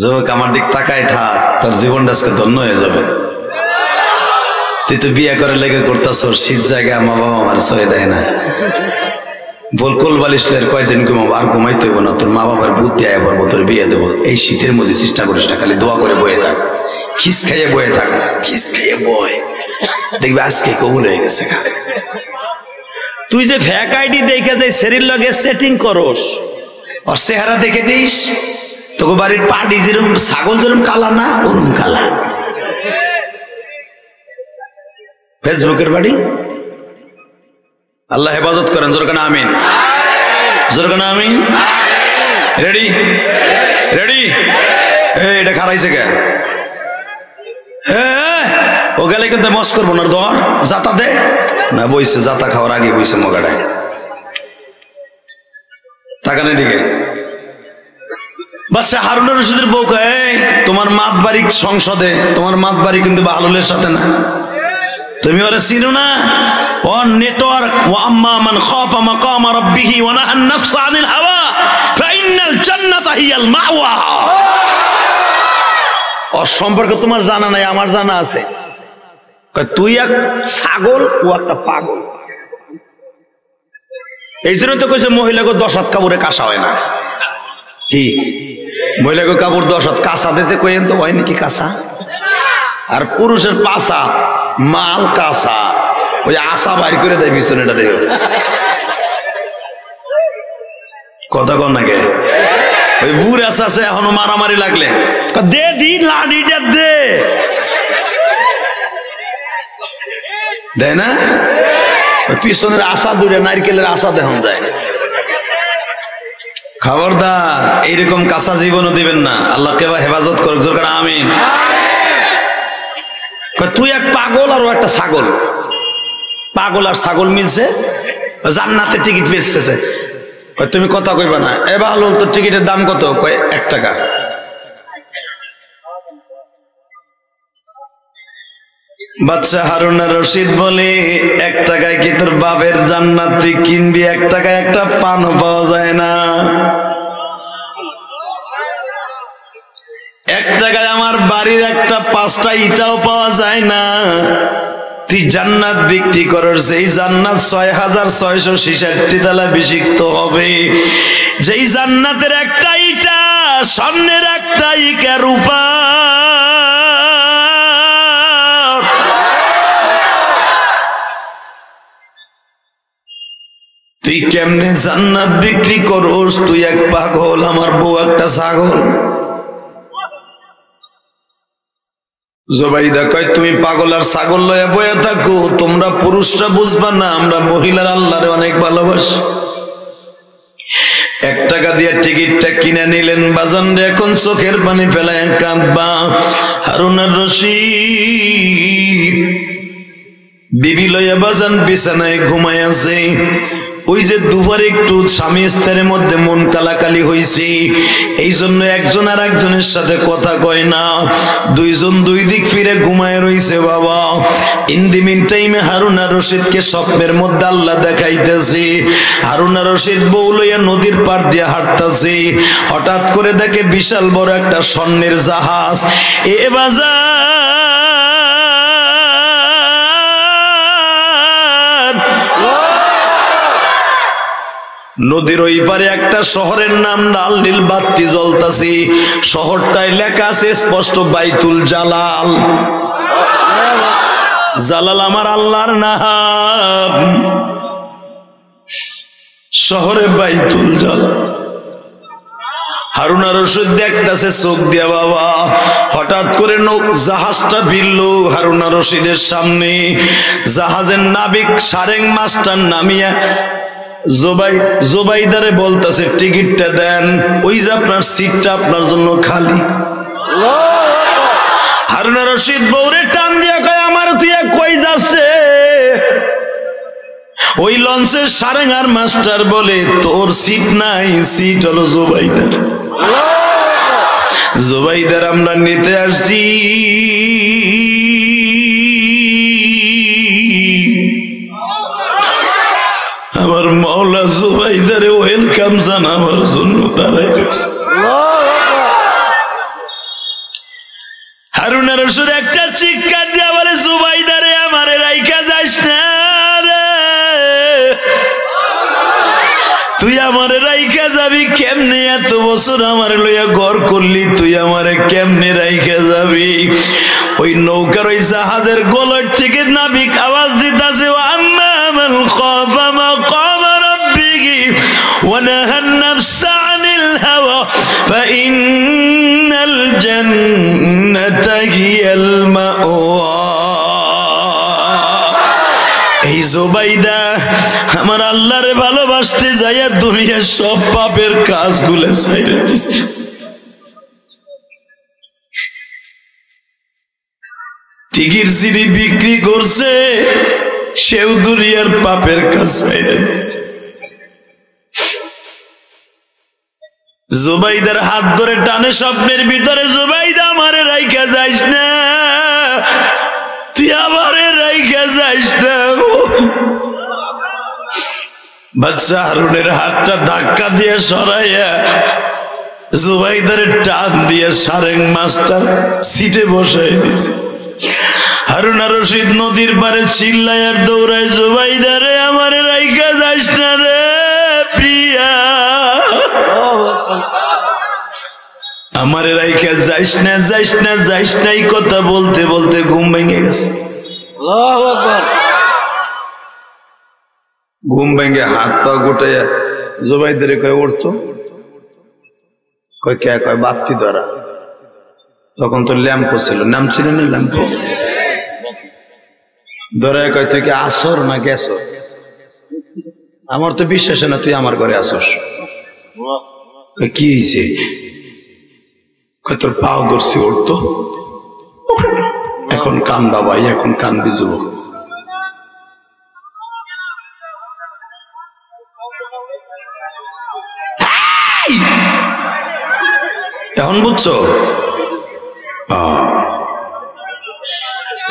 যুবক আমার দিক তাকায় থাক, তোর জীবনটা আজকে ধন্য হয়ে যাবে। তুই তো বিয়ে করে লেগে করতেছ, শীত জায়গায় মা বাবা আমার সয়ে দেয় না, বল কোল বালিশের কয়দিন ঘুমাবো, আর ঘুমাইতে হইব না, তোর মা বাবার বুদ্ধি আয় পড়বো, তোর বিয়ে দেবো। এই শীতের মধ্যে চেষ্টা করিস না, খালি দোয়া করে বয়ে থাক, খিস খাইয়ে বয়ে থাক, খিস খাইয়ে বয়, দেখবি আজকে কবুল হয়ে গেছে। তুই যে ফ্যাক আইডি দেখে যাই শরীর লগে সেটিং করস, আর চেহারা দেখে দিস, তোকে বাড়ির পাটি যেরকম ছাগল যেরকম কালা না ওরম কালা। ফেসবুকের বাড়ি, আল্লাহ হেফাজত করেন, জোরকানা আমিন, জোরকানা আমিন। রেডি রেডি, এটা খারাইছে কে? ও গেলে কিন্তু মস করবো না, ধর জাতা দে না, বইছে জাতা খাওয়ার আগে বইছে মগাটায়, তাকানের দিকে। বাচ্চা হারুনুর রশিদের বউ কয়, তোমার মাতবাড়ি সংসদে, তোমার মাতবাড়ি কিন্তু বাহলুলের সাথে না, তুমি ওরা চিনো না? ও নেটওয়ার্ক, ওয়া আম্মা মান খাফা মাকাম রাব্বিহি ওয়া নাহা আন-নাফসা আনিল হাওয়া ফাইনাল জান্নাতা হিয়াল মাওয়া। ওর সম্পর্কে তোমার জানা নাই, আমার জানা আছে। তুই এক ছাগল, ও একটা পাগল। এই জন্য তো কইছে মহিলাকে 10 হাত কাপড়ে কাঁসা হয় না। কি মহিলাকে কাপড় 10 হাত কাঁসা দিতে কইেন তো হয় নাকি কাঁসা? আর পুরুষের পাশা মাল কাঁসা, ওই আশা বাইর করে দেয় বিছানাটা, দেখো কথা কন নাকি? ওই বুড় আছে এখনো মারামারি লাগলে দে দি লাঠিটা দে, দেয় না? পিছনের আশা দূরে নারকেলের আশা দেখান যায়। খবরদার এইরকম কাঁচা জীবনও দিবেন না, আল্লাহ কেবা হেফাজত করুক, জোরকার আমিন। তুই এক পাগল আর ও একটা ছাগল, পাগল আর ছাগল মিলছে, জান্নাতে টিকিট বেচতেছে। তুমি কথা কইবা না, এ ভালো, তোর টিকিটের দাম কত? কয় 1 টাকা। বাচ্চা হারুনা রশিদ বলে, 1 টাকায় কি তোর বাপের জান্নাত তুই কিনবি? 1 টাকায় একটা পানও পাওয়া যায় না। 1 টাকায় আমার বাড়ির একটা 5টা ইটাও পাওয়া যায় না। তুই জান্নাত বিক্রি করার, সেই জান্নাত 6666 তালা বিশিক্ত হবে, যেই জান্নাতের একটা ইটা স্বর্ণের, একটা ইটা রূপা। তুই কেমনে জান্নাত বিক্রি করস? তুই এক পাগল, আমার বউ একটা ছাগল। জোবাইদা কয়, তুমি পাগল আর ছাগল লয়ে বয়ে থাকো, তোমরা পুরুষরা বুঝবা না, আমরা মহিলার আল্লাহরে অনেক ভালোবাসি। 1 টাকা দিয়ে টিকিটটা কিনে নিলেন বাজান রে, এখন চোখের পানি ফেলায় কাঁদবা। হারুনার রশিদ বিবি লইয়া বাজান বিছানায় ঘুমায় আছে। ওই যে দুপুরে একটু স্বামী স্ত্রীর মধ্যে মন কালাকালি হয়েছে, এই জন্য একজন আর একজনের সাথে কথা কয় না, দুইজন দুই দিক ফিরে ঘুমায় রইছে বাবা। ইন দি মিন টাইমে হারুনা রশিদকে স্বপ্নের মধ্যে আল্লাহ দেখাইতেছে, হারুনা রশিদ বউ লইয়া নদীর পার দিয়ে হাঁটতেছে। হঠাৎ করে দেখে বিশাল বড় একটা স্বর্ণের জাহাজ। এ বাজার, নদীর ওই পারে একটা শহরের নাম লাল নীল বাতি জ্বলতাছে, শহরটায় লেখা আছে স্পষ্ট বাইতুল জালাল। জালাল আমার আল্লাহর নাম, শহরে বাইতুল জালাল। হারুনা রশিদ দেখতেছে চোখ দিয়া বাবা। হঠাৎ করে জাহাজটা ভিড়ল হারুনা রশিদের সামনে। জাহাজের নাবিক সারেং মাস্টার নামিয়া জোবাইদারে বলতেছে, টিকিটটা দেন, ওই যে আপনার সিটটা আপনার জন্য খালি। হারুনা রশিদ বউরে টান দিয়া কয়, আমার তুই কই যাচ্ছে? ওই লঞ্চের সারেঙ্গার মাস্টার বলে, তোর সিট নাই, সিট হলো জোবাইদার। জোবাইদার আমরা নিতে আসছি। আমার মাওলা জুবাইদারে ওয়েলকাম জানাবার জন্য দাঁড়ায় রয়েছে। হারুনের রশিদ একটা চিৎকার দিয়া বলে জুবাইদারে আমারে রাইখা যাস না রে, তুই আমারে রাইখা যাবি কেমনে? এত বছর আমারে লইয়া ঘর করলি, তুই আমারে কেমনে রাইখা যাবি? ওই নৌকার ওই জাহাজের গলার থেকে নাবিক আওয়াজ দিতাছে, আম্মা মান খাফা মাকাম রাব্বিহি ওয়া নাহান নাফসা আনিল হাওয়া ফাইন্নাল জান্নাতা হিয়াল মাওয়া। এই জুবাইদা আমার আল্লাহরে ভালোবাসতে যাইয়া দুনিয়ার সব পাপের কাজগুলো ছাইড়া দিছে। টিকির সিঁড়ি বিক্রি করছে, সেও দুনিয়ার পাপের কাজ ছাইড়া দিছে। জুবাইদার হাত ধরে টানে স্বপ্নের ভিতরে, জুবাইদা আমারে রাইখা যাইস না, তুই আমারে রাইখা যাইস না। বাচ্চা হারুনের হাতটা ধাক্কা দিয়ে সরাইয়া জুবাইদারে টান দিয়ে সারেং মাস্টার সিটে বসাই দিছে। হারুন আর রশিদ নদীর পারে চিল্লায় আর দৌড়ায়, জুবাইদারে আমারে রাইখা যাইস না রে প্রিয়া, আমারে রাইখা যাইস না, যাইস না, যাইস না। এই কথা বলতে বলতে ঘুম ভেঙে গেছে। আল্লাহু আকবার। ঘুম ভেঙে হাত পা গোটাইয়া জুবাইদারে কয় উঠতো, কয় কে? কয় বাতি ধরা। তখন তো ল্যাম্পো ছিল, নাম ছিল না ল্যাম্পো। ধরায় কয় তুই কি আসর না গেছর? আমার তো বিশ্বাস না তুই আমার ঘরে আসস। কি হয়েছে? তোর পাও ধরছি, উঠতো। এখন কান বাবাই, এখন কান বিজব। এখন বুঝছো?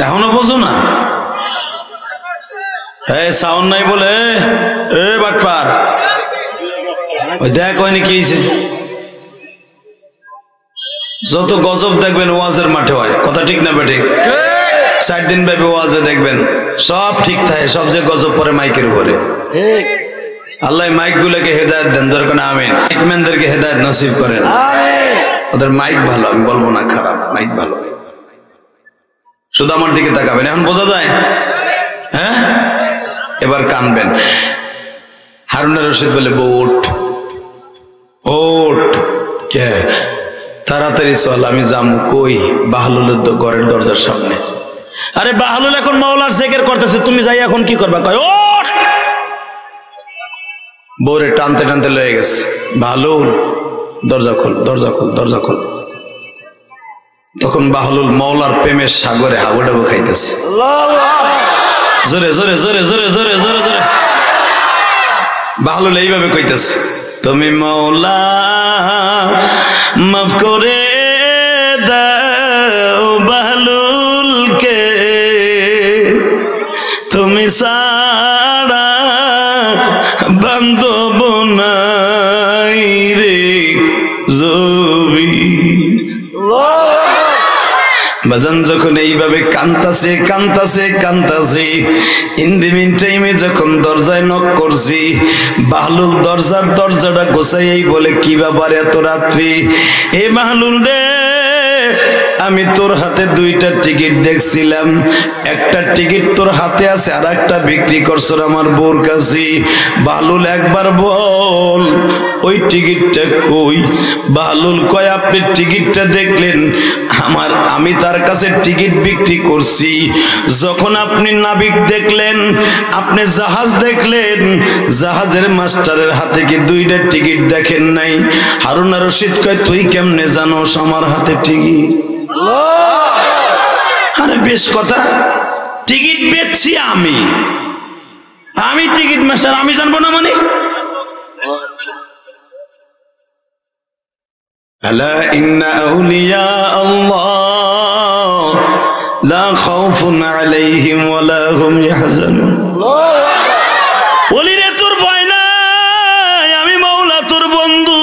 এখনো বোঝো না? সাউন্ড নাই বলে এ বাটপার, ওই দেখ হয়নি কি হয়েছে। যত গজব দেখবেন ওয়াজের মাঠে হয়, কথা ঠিক না বেঠিক? 4 দিন ব্যাপী ওয়াজে দেখবেন সব ঠিক থাকে, সব যে গজব পরে মাইকের উপরে। আল্লাহ মাইক গুলোকে হেদায়েত দেন, দরকার আমিন। মাইকম্যানদেরকে হেদায়েত নসিব করেন। ওদের মাইক ভালো, আমি বলবো না খারাপ, মাইক ভালো। শুধু আমার দিকে তাকাবেন, এখন বোঝা যায়? হ্যাঁ, এবার কানবেন। হারুন আর রশিদ বলে, বউ ওঠ, ওঠ। কে? তাড়াতাড়ি চল, আমি যাবো। কই? বাহলুলের ঘরের দরজার সামনে। আরে বাহলুল এখন মাওলার জিকির করতেছে, তুমি যাই এখন কি করবা? কয় ওঠ। বউরে টানতে টানতে লয়ে গেছে। বাহলুল দরজা খোল, দরজা খোল, দরজা খোল। তখন বাহলুল মাওলার প্রেমের সাগরে হাবুডাবু খাইতেছে। জোরে জোরে জোরে জোরে জোরে জোরে জোরে বাহলুল এইভাবে কইতেছে, তুমি মাওলা মাফ করে দাও বাহলুলকে, তুমি সারা বান্ধব নাই রে জবিন। বাজান যখন এইভাবে কান্তাছে কান্তাছে কান্তাছে, ইন দি মিন টাইমে যখন দরজায় নক করছি, বাহলুল দরজাটা গোছাই বলে, কি ব্যাপার এত রাত্রি? এ বাহলুল রে, আমি তোর হাতে 2টা টিকিট দেখছিলাম, একটা টিকিট তোর হাতে আছে, আর একটা বিক্রি করছো আমার বউর কাছে। বাহলুল একবার বল ওই টিকিটটা কই? বাহলুল কয়, আপনি টিকিটটা দেখলেন? আমি তার কাছে টিকিট বিক্রি করছি। যখন আপনি নাবিক দেখলেন, আপনি জাহাজ দেখলেন, জাহাজের মাস্টারের হাতে কি 2টা টিকিট দেখেন নাই? হারুন আর রশিদ কয়, তুই কেমনে জানোস আমার হাতে টিকিট? আরে বেশ কথা, টিকিট বেচছি আমি টিকিট মাস্টার, আমি জানবো না মানে? আলা ইন্না আউলিয়া আল্লাহ লা খাউফুন আলাইহিম ওয়া লা হুম ইয়াহজানুন। ওলিরে তোর ভয় নাই, আমি মাওলা তোর বন্ধু।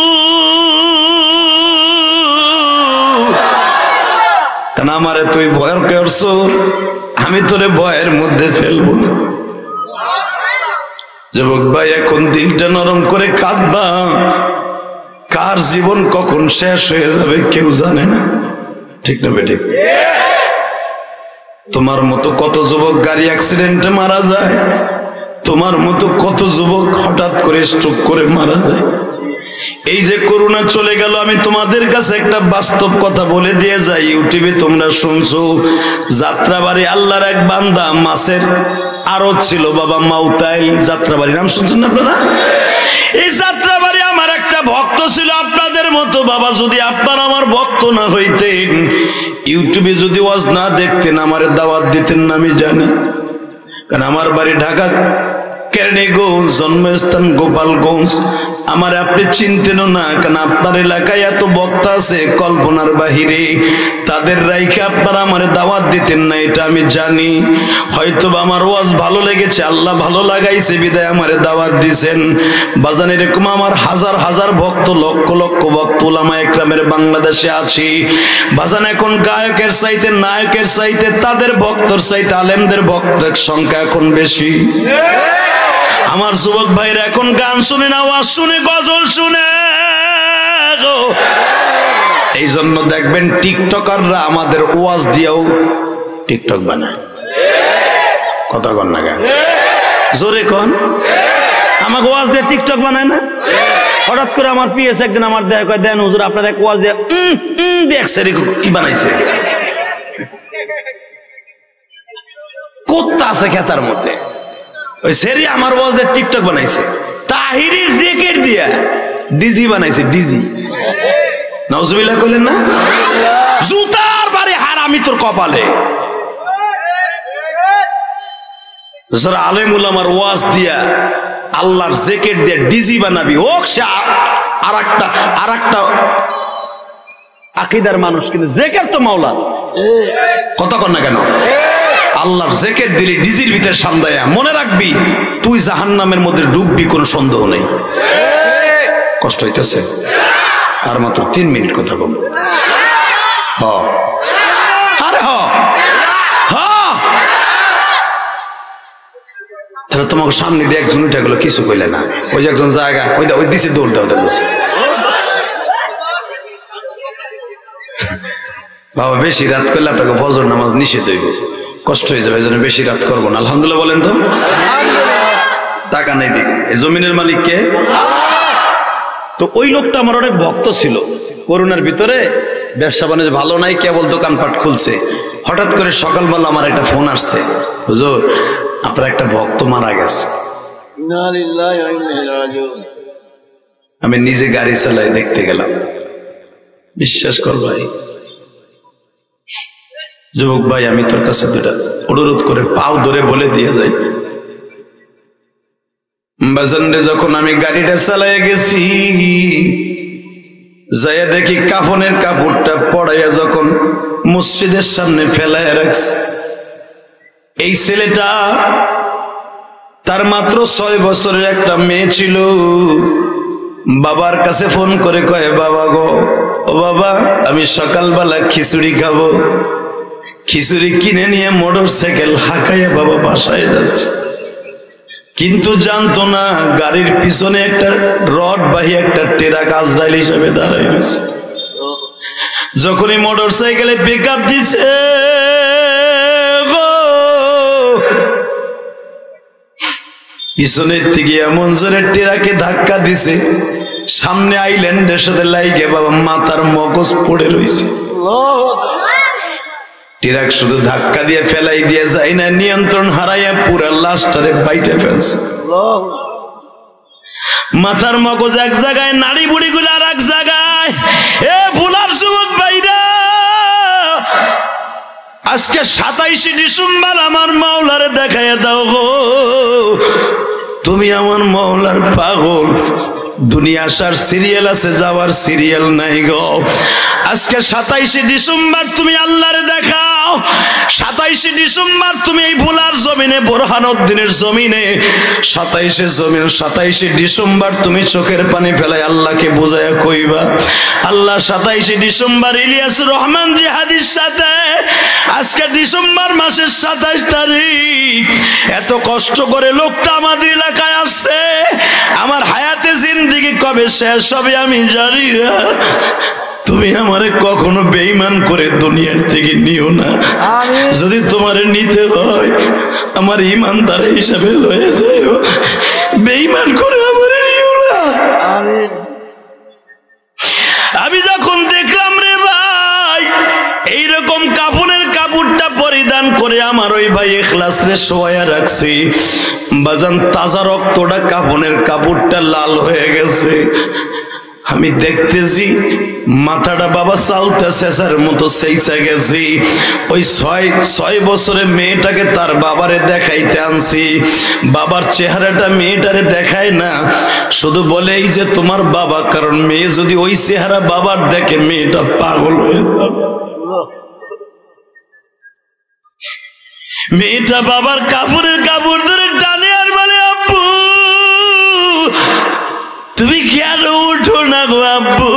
কারণ আমারে তুই ভয়ের করছো, আমি তোরে ভয়ের মধ্যে ফেলবো না। যুবক ভাই, এখন দিলটা নরম করে কাঁদবা। কার জীবন কখন শেষ হয়ে যাবে কেউ জানে না, ঠিক না বেটি? তোমার মতো কত যুবক গাড়ি অ্যাক্সিডেন্টে মারা যায়, তোমার মতো কত যুবক হঠাৎ করে স্ট্রোক করে মারা যায়। এই যে করোনা চলে গেল, আমি তোমাদের কাছে একটা বাস্তব কথা বলে দিয়ে যাই। ইউটিউবে তোমরা শুনছো, যাত্রাবাড়ি আল্লাহর এক বান্দা মাছের আড়ত ছিল, বাবা মাউতাইল যাত্রাবাড়ি, নাম শুনছেন না আপনারা? এই যাত্রাবাড়ি আমার একটা ভক্ত ছিল আপনাদের মতো। বাবা, যদি আপনারা আমার ভক্ত না হইতেন, ইউটিউবে যদি ওয়াজ না দেখতেন, আমার দাওয়াত দিতেন না আমি জানি। কারণ আমার বাড়ি ঢাকা কেরানীগঞ্জ, জন্মস্থান গোপালগঞ্জ। আমার আপনি চিনতেনও না, কারণ আপনার এলাকায় এত বক্তা আছে কল্পনার বাহিরে, তাদের রাইখে আপনারা আমার দাওয়াত দিতেন না, এটা আমি জানি। হয়তো আমার ওয়াজ ভালো লেগেছে, আল্লাহ ভালো লাগাইছে বিদায় আমার দাওয়াত দিছেন। বাজান, এরকম আমার হাজার হাজার ভক্ত, লক্ষ লক্ষ ভক্ত উলামা একরামের বাংলাদেশে আছি। বাজান, এখন গায়কের চাইতে, নায়কের চাইতে, তাদের ভক্তর চাইতে আলেমদের ভক্তের সংখ্যা এখন বেশি। আমার যুবক ভাইরা এখন গান শুনে না, ওয়াজ শুনে, গজল শুনে। এই জন্য দেখবেন টিকটকাররা আমাদের ওয়াজ দিয়েও টিকটক বানায়। কথা কন না, গান জোরে কন। আমাকে ওয়াজ দিয়ে টিকটক বানায় না? হঠাৎ করে আমার পিএস একদিন আমার দেয়, কয় দেন হুজুর আপনার এক ওয়াজ দিয়ে দেখছে ই বানাইছে। কোত্তা আছে খেতার মধ্যে, ওই সেরি আমার ওয়াজে টিকটক বানাইছে। তাহিরির জ্যাকেট দিয়া ডিজি বানাইছে, ডিজি। নাউজুবিল্লাহ কইলেন না? জুতার বাড়ি হারামি তোর কপালে। যারা আলেম উলামার ওয়াজ দিয়া আল্লাহর জ্যাকেট দিয়া ডিজি বানাবি, হোক সে আরেকটা আকীদার মানুষ, কিন্তু জ্যাকেট তো মাওলা। কথা কন না কেন? আল্লাহর জ্যাকেট দিলি ডিজির ভিতরে সান্দায়া, মনে রাখবি তুই জাহান্নামের মধ্যে ডুববি, কোনো সন্দেহ নেই। কষ্ট হইতেছে? আর মাত্র 3 মিনিট কথা বল। আরে তাহলে তোমাকে সামনে দিয়ে একজন উঠে গেল, কিছু কইলে না। ওই যে একজন জায়গা ওই দিছে, দৌড় দাও বলছে। বাবা, বেশি রাত করলে আপনাকে ফজর নামাজ নিষেধ হইব, কষ্ট হয়ে যাবে, এই জন্য বেশি রাত করবো না। আলহামদুলিল্লাহ বলেন তো। টাকা নেই দিকে, এই জমিনের মালিক কে? তো ওই লোকটা আমার অনেক ভক্ত ছিল। করোনার ভিতরে ব্যবসা বাণিজ্য ভালো নাই, কেবল দোকানপাট খুলছে। হঠাৎ করে সকালবেলা আমার একটা ফোন আসছে, হুজুর আপনার একটা ভক্ত মারা গেছে। আমি নিজে গাড়ি চালাই দেখতে গেলাম। বিশ্বাস কর ভাই, যুবক ভাই, আমি তোর কাছে দুটা অনুরোধ করে পাও ধরে বলে দিয়ে যাই। বাজারে যখন আমি গাড়িটা চালাই গেছি, যাইয়া দেখি কাফনের কাপড়টা পড়াইয়া যখন মসজিদের সামনে ফেলাইয়া রাখছে। এই ছেলেটা, তার মাত্র 6 বছরের একটা মেয়ে ছিল। বাবার কাছে ফোন করে কয়, বাবা গো, ও বাবা, আমি সকালবেলা খিচুড়ি খাবো। খিচুড়ি কিনে নিয়ে মোটরসাইকেল হাঁকাইয়া বাবা বাসায় যাচ্ছে, কিন্তু জানতো না গাড়ির পিছনে একটা রড বাহি একটা টেরাক আজরাইল হিসেবে দাঁড়াই রয়েছে। যখনই মোটরসাইকেলে পিকআপ দিছে, পিছনের থেকে এমন জোরে টেরাকে ধাক্কা দিছে, সামনে আইল্যান্ডের সাথে লাইগে বাবা মাথার মগজ পড়ে রয়েছে। ট্রাক শুধু ধাক্কা দিয়ে ফেলাই দিয়ে যায় না, নিয়ন্ত্রণ হারাইয়া পুরা লাশটারে বাইটে ফেলছে। মাথার মগজ এক জায়গায়, নাড়ি বুড়ি গুলো আর এক জায়গায়। এ ভুলার যুবক ভাইরা, আজকে 27 ডিসেম্বর আমার মাওলারে দেখাইয়া দাও গো, তুমি আমার মাওলার পাগল। দুনিয়া আসার সিরিয়াল আছে, যাওয়ার সিরিয়াল নাই গো। আজকে 27 ডিসেম্বর তুমি আল্লাহরে দেখাও। 27 ডিসেম্বর তুমি এই ভোলার জমিনে, বোরহানউদ্দিনের জমিনে 27 ডিসেম্বর তুমি চোখের পানি ফেলাই আল্লাহকে বুঝায়া কইবা, আল্লাহ 27 ডিসেম্বর ইলিয়াসুর রহমান জিহাদির সাথে আজকে ডিসেম্বর মাসের 27 তারিখ এত কষ্ট করে লোকটা আমাদের এলাকায় আসছে, আমার হায়াতে জিন্দেগি কবে শেষ হবে আমি জানি না। তুমি আমারে কখনো বেঈমান করে দুনিয়ার থেকে নিও না, যদি তোমারে নিতে হয় আমার ইমানদার হিসাবে লয়ে যাও, বেঈমান করে আমারে নিও না। আমি যখন দেখলাম রে ভাই এইরকম কাফনের কাপড়টা পরিধান করে আমার ওই ভাই ইখলাস রে শোয়া রাখছি, বাজান তাজা রক্তটা কাফনের কাপড়টা লাল হয়ে গেছে। আমি দেখতেছি মাথাটা বাবা চাউটা শেষার মতো সেইসা গেছি। ওই 6 বছরের মেয়েটাকে তার বাবারে দেখাইতে আনছি, বাবার চেহারাটা মেয়েটারে দেখায় না, শুধু বলে এই যে তোমার বাবা, কারণ মেয়ে যদি ওই চেহারা বাবার দেখে মেয়েটা পাগল হয়ে যাবে। মেয়েটা বাবার কাপড়ের কাপড় ধরে টানে আর বলে আব্বু তুমি কেন উঠো না গো আব্বু।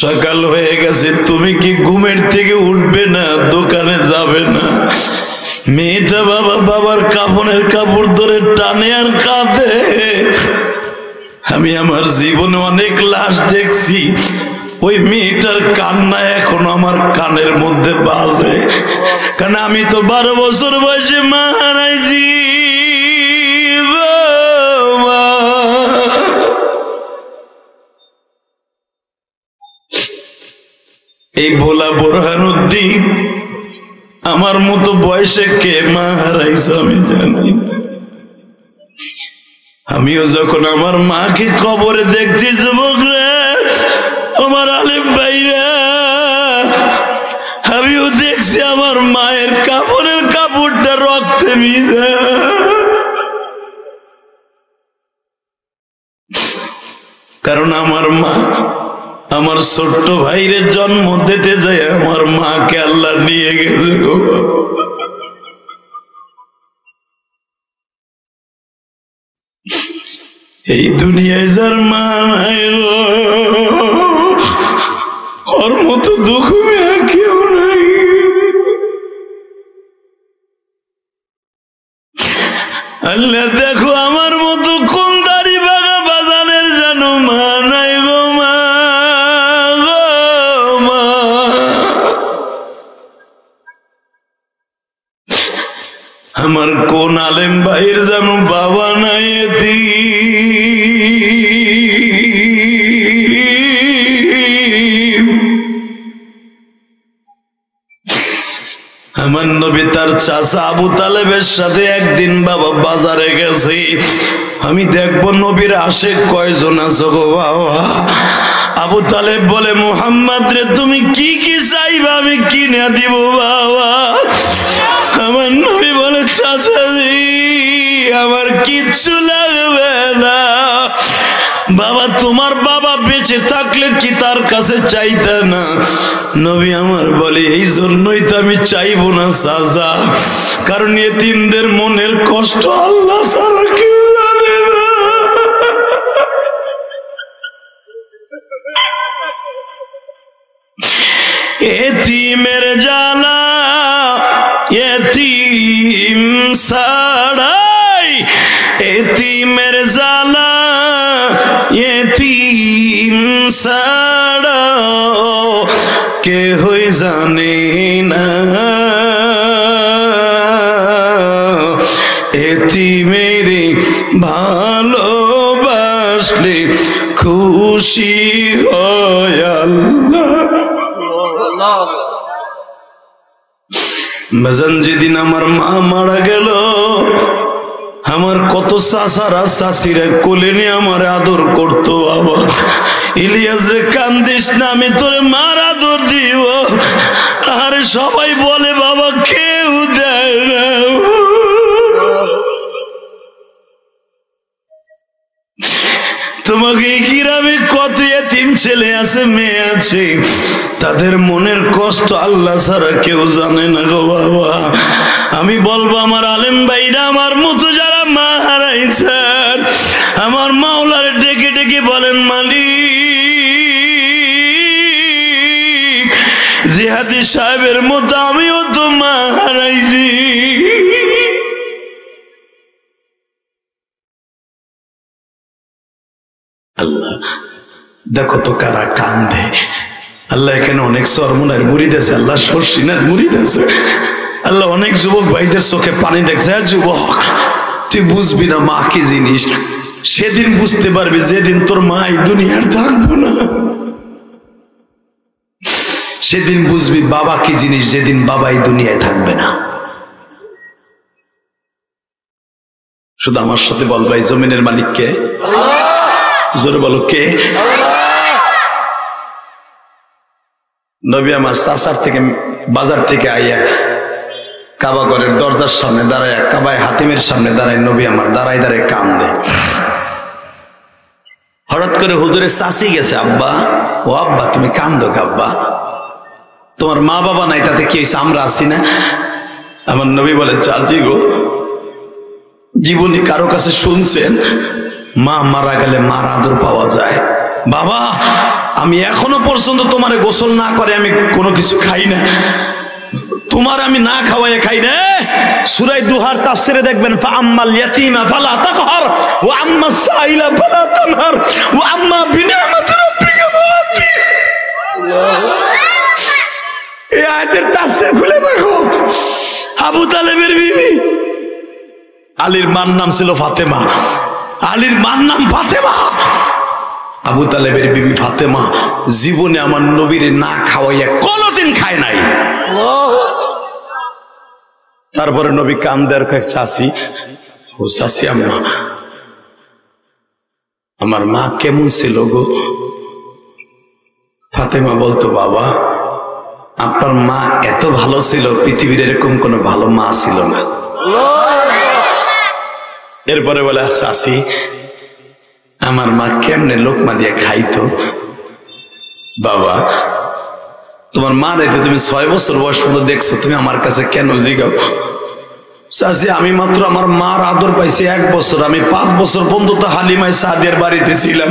সকাল হয়ে গেছে, তুমি কি ঘুমের থেকে উঠবে না, দোকানে যাবে না? মেয়েটা বাবার কাপড়ের কাপড় ধরে টানে আর কাঁদে। আমি আমার জীবনে অনেক লাশ দেখছি, ওই মেয়েটার কান্না এখনো আমার কানের মধ্যে বাজে, কারণ আমি তো 12 বছর বয়সে মা হারাইছি। এই ভোলা বোরহানউদ্দিন আমার মতো বয়সে কে মা হারাইছে আমি জানি না। আমিও যখন আমার মাকে কবরে দেখছি, যুবকরা আমার আলেম ভাইরা, আমিও দেখছি আমার মায়ের কাপড়ের কাপড়টা রক্তে ভিজা। কারণ আমার মা আমার ছোট্ট ভাইরে জন্ম দিতে যায় আমার মাকে আল্লাহ নিয়ে গেছে। এই দুনিয়ায় যার মা নাই ওর মতো দুঃখ কেউ নাই। আল্লাহ দেখো আমার মতো কোন দাড়ি বাগা বাজানের জানো মা নাই গো মা, আমার কোন আলেম ভাইয়ের জানো বাবা নাই। আমার নবী তার চাচা আবু তালেবের সাথে একদিন বাবা বাজারে গেছে, আমি দেখবো নবীর আশেক কয়জন আছো গো বাবা। আবু তালেব বলে মুহাম্মদ রে তুমি কি কি চাইবা আমি কিনে দিব বাবা। আমার নবী বলে চাচাজি আমার কিচ্ছু লাগবে না বাবা, তোমার বাবা বেঁচে থাকলে কি তার কাছে চাইতে না? নবী আমার বলে এই জন্যই তো আমি চাইবো না চাচা, কারণ এতিমদের মনের কষ্ট আল্লাহ ছাড়া কেউ জানে না। এতিমের জ্বালা এতিম ছাড়াই, এতিমের জ্বালা এতিম ছাড়া কেহই জানে না, এতিমের ভালোবাসলে খুশি হয় আল্লাহ। বাজান যেদিন আমার মা মারা গেল, আমার কত চাচারা চাচিরা কোলে নিয়ে আমার আদর করতো বাবা। ইলিয়াস রে কান্দিস না, আমি তোরে মার আদর দিব। আরে সবাই বলে বাবা কেউ দেয় না। তোমাকে এই গ্রামে কত এতিম ছেলে আছে, মেয়ে আছে, তাদের মনের কষ্ট আল্লাহ ছাড়া কেউ জানে না গো বাবা। আমি বলবো আমার আলেম ভাইরা, আমার মতো যারা মা হারাইছেন, আমার মাওলার ডেকে ডেকে বলেন, মালিক জিহাদি সাহেবের মতো আমিও তো মা হারাইছি। আল্লাহ দেখো তো কারা কান্দে। আল্লাহ এখানে অনেক সরমুনার মুরিদ আছে, আল্লাহ সরসিনার মুরিদ আছে। আল্লাহ অনেক যুবক ভাইদের চোখে পানি দেখছে। যুবক, তুই বুঝবি না মা কি জিনিস, সেদিন বুঝতে পারবি যেদিন তোর মা এই দুনিয়ার থাকবো না। সেদিন বুঝবি বাবা কি জিনিস, যেদিন বাবা এই দুনিয়ায় থাকবে না। শুধু আমার সাথে বলবা, এই জমিনের মালিক কে? জোরে বলো, কে? নবী আমার চাচার থেকে বাজার থেকে আইয়া কাবা ঘরের দরজার সামনে দাঁড়ায়, কাবায় হাতিমের সামনে দাঁড়ায়, নবী আমার দাঁড়ায় দাঁড়ায় কান্দে। হঠাৎ করে হুজুরের চাচি গেছে, আব্বা, ও আব্বা তুমি কান্দো আব্বা, তোমার মা বাবা নাই, তাতে কি হয়েছে, আমরা আছি না? আমার নবী বলে, চাচি গো, জীবনে কারো কাছে শুনছেন মা মারা গেলে মার আদর পাওয়া যায়? বাবা, আমি এখনো পর্যন্ত তোমারে গোসল না করে আমি কোনো কিছু খাই না, তোমার আমি না খাওয়াই খাই না। সূরা দুহার তাফসিরে দেখবেন, ফাআম্মাল ইয়াতীমা ফালা তাকহার ওয়া আম্মাস সাইলা ফালা তানহার ওয়া আম্মা বিনি'মাতি রাব্বিকা ফাহাদ্দিস। এই আয়াতের তাফসীর খুলে দেখো। আবু তালেবের বিবি, আলীর মার নাম ছিল ফাতেমা, আলীর মার নাম ফাতেমা। আবু তালেবের বিবি ফাতেমা জীবনে আমার নবীরে না খাওয়াইয়া কোনোদিন খায় নাই। তারপরে নবী কান্দার চাচি, ও চাচি আম্মা, আমার মা কেমন ছিল গো? ফাতেমা বলতো, বাবা আপনার মা এত ভালো ছিল, পৃথিবীর এরকম কোনো ভালো মা ছিল না। এরপরে বলে, চাচি আমার মা কেমনে লোকমা দিয়ে খাইতো? বাবা তোমার মা রেতে তুমি 6 বছর বয়স পর্যন্ত দেখছো, তুমি আমার কাছে কেন জিগাও? চাচি আমি মাত্র আমার মার আদর পাইছি 1 বছর, আমি 5 বছর পর্যন্ত হালিমায় সাদিয়ার বাড়িতে ছিলাম।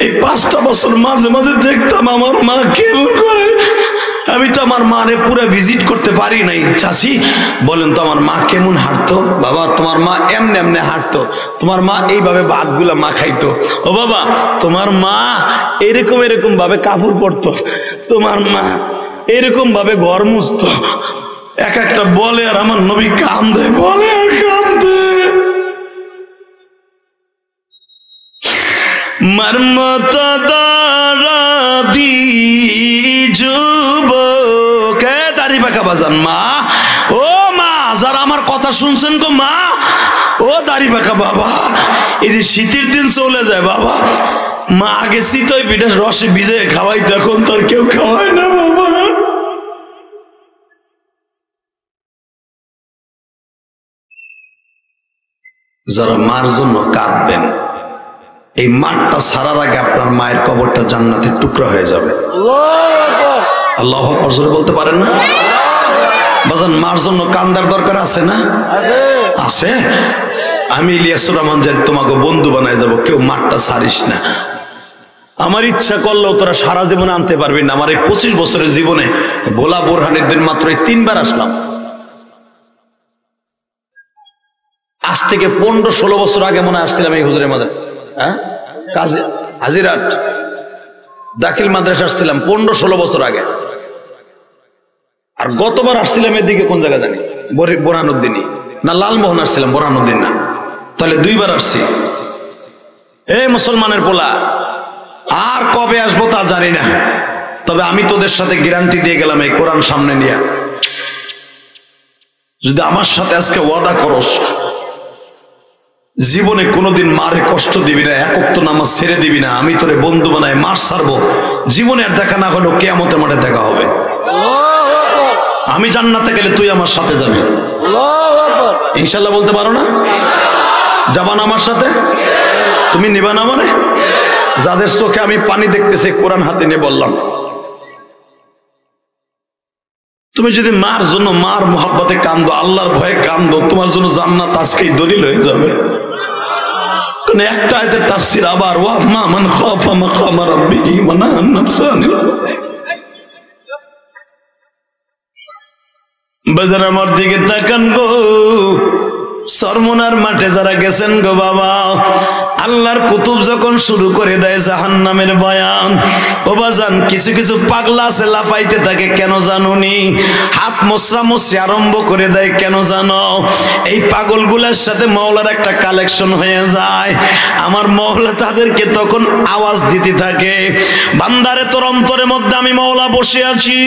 এই 5টা বছর মাঝে মাঝে দেখতাম আমার মা কেমন করে। আমি তো আমার মারে পুরো ভিজিট করতে পারি নাই। চাচি বলেন তো আমার মা কেমন হাঁটতো? বাবা তোমার মা এমনি এমনি হাঁটতো, তোমার মা এইভাবে ভাতগুলা মা খাইতো। ও বাবা তোমার মা এরকম এরকম ভাবে কাপড় পরতো, তোমার মা এরকম ভাবে ঘর মুছতো। এক একটা বলে আর আমার নবী কান্দে, বলে আর কান্দে। মর্মত দারাদি যুবক, দাড়ি পাকা বাজান মা, ও মা যারা আমার কথা শুনছেন গো মা, ও দাড়ি পাকা বাবা, এই যে শীতের দিন চলে যায় বাবা, মা আগে শীতই পিঠা রসে ভিজে খাওয়াইতো, এখন তো আর কেউ খাওয়ায় না বাবা। যারা মার জন্য কাঁদবেন, এই মাঠটা ছাড়ার আগে আপনার মায়ের কবরটা জান্নাতের টুকরা হয়ে যাবে। আল্লাহু আকবার জোরে বলতে পারেন না? বাজান মার জন্য কান্দার দরকার আছে না? আছে। আমি ইলিয়াসুর রহমান যে তোমাকে বন্ধু বানায় যাবো, কেউ মাঠটা ছাড়িস না। আমার ইচ্ছা করলেও তোরা সারা জীবনে আনতে পারবি না। আমার এই 25 বছরের জীবনে ভোলা বোরহানের দিন মাত্র 3 বার আসলাম। আজ থেকে 15-16 বছর আগে মনে আসছিলাম এই হুজুরের মাঝে, হ্যাঁ হাজিরাট দাখিল মাদ্রাসা আসছিলাম 15-16 বছর আগে। আর গতবার আসছিলাম এদিকে কোন জায়গা জানি, বোরানুদ্দিনই না লালমোহন আসছিলাম, বোরানুদ্দিন না, তাহলে 2 বার আসছি। এই মুসলমানের পোলা, আর কবে আসবো তা জানি না, তবে আমি তোদের সাথে গ্যারান্টি দিয়ে গেলাম এই কোরআন সামনে নিয়ে, যদি আমার সাথে আজকে ওয়াদা করস জীবনে কোনোদিন মারে কষ্ট দিবি না, 1 ওয়াক্ত নামাজ ছেড়ে দিবি না, আমি তোরে বন্ধু বানায় মার ছাড়বো, জীবনে আর দেখা না হলেও কিয়ামতের মাঠে দেখা হবে। আমি জান্নাতে গেলে তুই আমার সাথে যাবি, ইনশাল্লাহ বলতে পারো না? যাবা না আমার সাথে? তুমি নিবা না মানে? যাদের চোখে আমি পানি দেখতেছি কোরআন হাতে নিয়ে বললাম, তুমি যদি মার জন্য মার মোহাব্বতে কান্দো, আল্লাহর ভয়ে কান্দো, তোমার জন্য জান্নাত আজকেই দলিল হয়ে যাবে। কারণ একটা আয়াতের তাফসীর আবার ওয়া আম্মা মান খাফা মাকামা রাব্বিহি ওয়া নাহা আন-নাফসা আনিল হাওয়া। বাজার আমার দিকে তাকান গো, সরমুনার মাঠে যারা গেছেন গো বাবা, আল্লাহর কুতুব যখন শুরু করে দেয় জাহান্নামের বয়ান, ও বাজান কিছু কিছু পাগলা আছে লাফাইতে থাকে, কেন জানুনি? হাত মোছরামুছরি আরম্ভ করে দেয়, কেন জানো? এই পাগলগুলোর সাথে মাওলার একটা কালেকশন হয়ে যায়। আমার মাওলা তাদেরকে তখন আওয়াজ দিতে থাকে, বান্দারে তোর অন্তরের মধ্যে আমি মাওলা বসে আছি,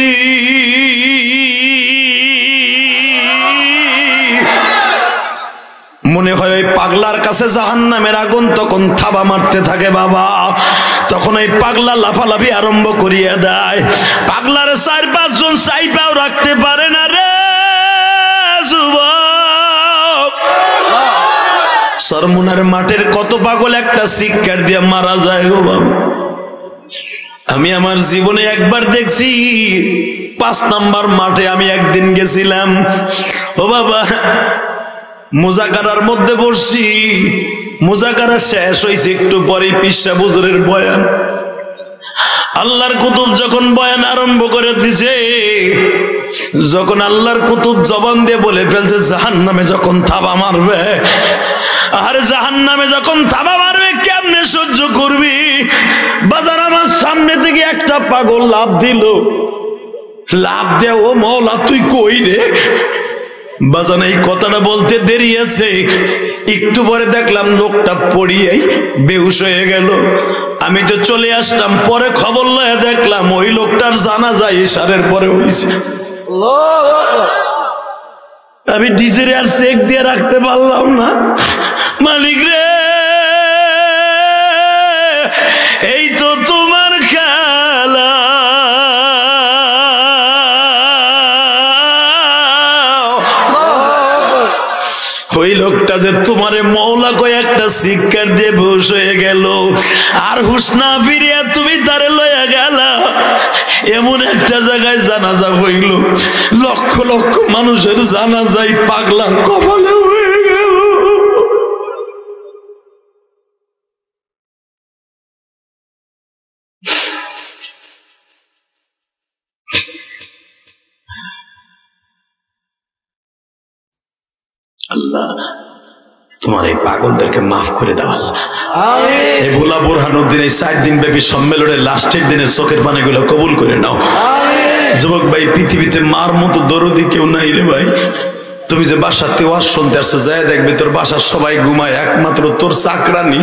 মনে হয় ওই পাগলার কাছে জাহান্নামের আগুন তখন থাবা মারতে থাকে বাবা। তখন ওই পাগলা লাফালাফি আরম্ভ করিয়ে দেয়। পাগলার 4-5 জন চাইপাও রাখতে পারে না রে যুবক। সরমুনার মাঠের কত পাগল একটা শিক্ষার দিয়ে মারা যায় গো বাবা। আমি আমার জীবনে একবার দেখছি, 5 নাম্বার মাঠে আমি একদিন গেছিলাম। ও বাবা, মুজাকারার মধ্যে বসছি, মুজাকারা শেষ হয়েছে, একটু পরে পিসা হুজুরের বয়ান। আল্লাহর কুতুব যখন বয়ান আরম্ভ করে দিছে, যখন আল্লাহর কুতুব জবান দিয়ে বলে ফেলছে জাহান্নামে যখন থাবা মারবে, আর জাহান্নামে যখন থাবা মারবে কেমনে সহ্য করবি? বাজার আমার সামনে থেকে একটা পাগল লাফ দিল, লাফ দিয়ে ও মাওলা তুই কই রে? বাজান এই কথাটা বলতে দেরি আছে, একটু পরে দেখলাম লোকটা পড়িয়েই বেহুশ হয়ে গেল। আমি তো চলে আসলাম, পরে খবর লয়ে দেখলাম ওই লোকটার জানাজা ইশারের পরে হয়েছে। আমি ডিজেরে আর চেক দিয়ে রাখতে পারলাম না। মালিক রে, এই তো তোমার খেলা। ওই লোকটা যে তোমারে মওলা কয় একটা শিক্ষার দিয়ে বেহুশ হয়ে গেল, আর হুশ না ফিরিয়া তুমি তারে লইয়া গেলা এমন একটা জায়গায় জানাজা হইল, লক্ষ লক্ষ মানুষের জানাজাই পাগলার কপালে হয়ে গেল। আল্লাহ তোমার এই পাগলদেরকে মাফ করে দাও আল্লাহ। এই ভোলা বোরহানুদ্দিন এই 4 দিন ব্যাপী সম্মেলনের লাস্টের দিনের চোখের পানিগুলো কবুল করে নাও। যুবক ভাই, পৃথিবীতে মার মতো দরদি কেউ নাই রে ভাই। তুমি যে বাসাতে ওয়াজ শুনতে আসছো, যায় দেখবে তোর বাসার সবাই ঘুমায়, একমাত্র তোর চাকরানি,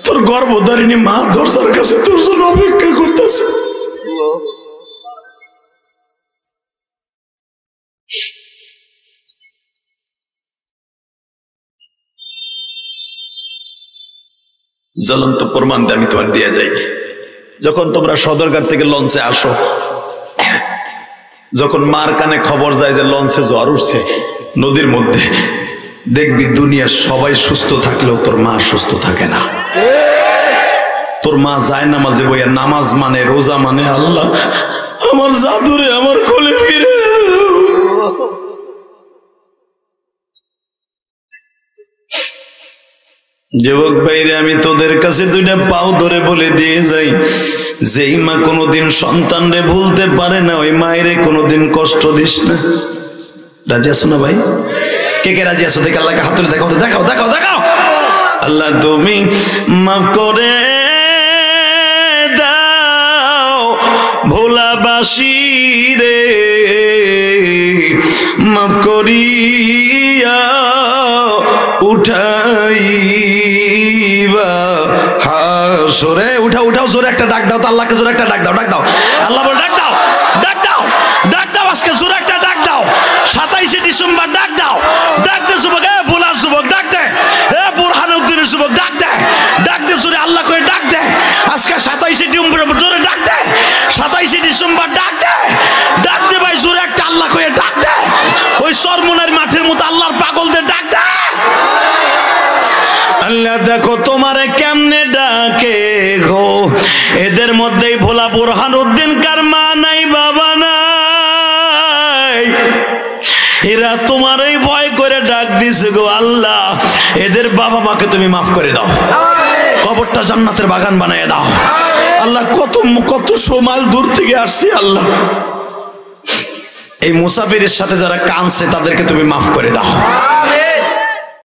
তোর গর্ভধারিণী মা দরজার কাছে তোর জন্য অপেক্ষা করতেছে। জ্বলন্ত প্রমাণ আমি তোমার দিয়ে যাই। যখন তোমরা সদরঘাট থেকে লঞ্চে আসো, যখন মার কানে খবর যায় যে লঞ্চে জ্বর উঠছে নদীর মধ্যে, দেখবি দুনিয়ার সবাই সুস্থ থাকলেও তোর মা সুস্থ থাকে না। তোর মা যায় নামাজে বইয়া নামাজ মানে, রোজা মানে, আল্লাহ আমার জাদুরে আমার কোলে ফিরে। যুবক ভাইরে, আমি তোদের কাছে 2টা পাও ধরে বলে দিয়ে যাই, যেই মা কোনোদিন সন্তানরে ভুলতে পারে না, ওই মায়েরে কোনোদিন কষ্ট দিস না। রাজি আছো না ভাই? কে কে রাজি আছো? দেখে আল্লাহকে হাত তুলে দেখাও, দেখাও দেখাও দেখাও। আল্লাহ তুমি মাফ করে দাও ভোলাবাসী রে, মাফ করিয়া উঠাইবা হাসরে। উঠাও উঠাও, জোরে একটা ডাক দাও তো আল্লাহকে, জোরে একটা ডাক দাও, ডাক দাও আল্লাহ, ডাক দাও, ডাক দাও, ডাক দাও, আজকে জোরে একটা ডাক দাও। 27শে ডিসেম্বর ডাক দাও, ডাক দে যুবক, এ ভোলার যুবক ডাক দে, এ বোরহানুদ্দিনের যুবক ডাক দে, ডাক দে জোরে আল্লাহ করে ডাক দে। আজকে 27শে ডিসেম্বর জোরে ডাক দে, 27শে ডিসেম্বর ডাক দে, ডাক দে ভাই জোরে একটা আল্লাহ করে ডাক দে। ওই সরমুনার মাঠের মতো আল্লাহর পাগলদের ডাক দে। আল্লাহ দেখো তোমারে কেমনে ডাকে গো। এদের মধ্যেই ভোলা বুরহানুদ্দিন কার মা নাই বাবা নাই, এরা তোমারই ভয় করে ডাক দিছে গো আল্লাহ, এদের বাবা মাকে তুমি মাফ করে দাও, কবরটা জান্নাতের বাগান বানিয়ে দাও আল্লাহ। কত কত মাইল দূর থেকে আসছে আল্লাহ, এই মুসাফিরের সাথে যারা কাঁদছে তাদেরকে তুমি মাফ করে দাও।